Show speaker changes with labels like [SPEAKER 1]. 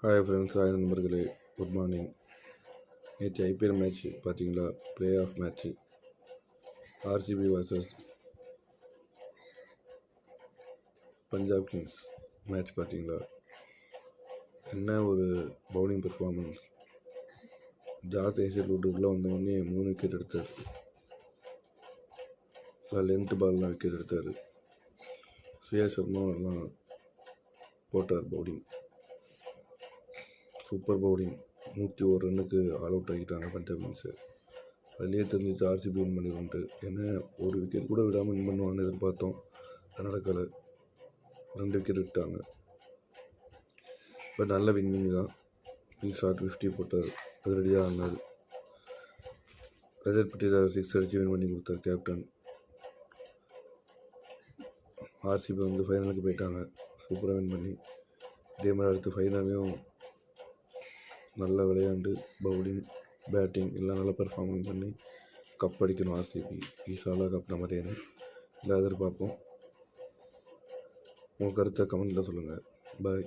[SPEAKER 1] Hi friends, hi நண்பர்களே, good morning. நேற்று IPL match பார்த்தீங்களா? Play off match RCB versus Punjab Kings match பார்த்தீங்களா? என்ன ஒரு பவுலிங் பெர்ஃபார்மன்ஸ்! ஜாஸ் ஹேசல்வுட் உள்ளே வந்தவொடனே 3 விக்கெட் எடுத்தார். லென்த் பால்லாம் விக்கெட் எடுத்தார். சுயேஷ் சர்மா எல்லாம் போட்டார் பவுலிங். Super bowling. 101 ரன்னுக்கு ஆல் அவுட் ஆகிட்டாங்க பஞ்சாப் கிங்ஸு. அதுலேயே தெரிஞ்சிச்சு ஆர்சிபி வின் பண்ணிடுவோன்ட்டு. ஏன்னா ஒரு விக்கெட் கூட விடாமல் வின் பண்ணுவாங்கன்னு எதிர்பார்த்தோம். அது நடக்கலை. 2 விக்கெட் விட்டாங்க. பட் நல்ல வின்னிங் தான். பில் ஷாட் 50 போட்டார். அது ரெடியாக ஆனார். ரஜத் பட்டிதார் 6 அடித்து வின் பண்ணி கொடுத்தார் கேப்டன். ஆர்சிபி ஃபைனலுக்கு போயிட்டாங்க சூப்பராக வின் பண்ணி. இதே மாதிரி அடுத்து ஃபைனலையும் நல்லா விளையாண்டு பவுலிங், பேட்டிங் எல்லாம் நல்லா பெர்ஃபார்மிங் பண்ணி கப் அடிக்கணும் ஆர்சிபி. ஈஸாலாக கப் நம்ம தேனும் இல்லை எதிர்பார்ப்போம். உங்கள் கருத்தை கமெண்ட்டில் சொல்லுங்கள். பாய்.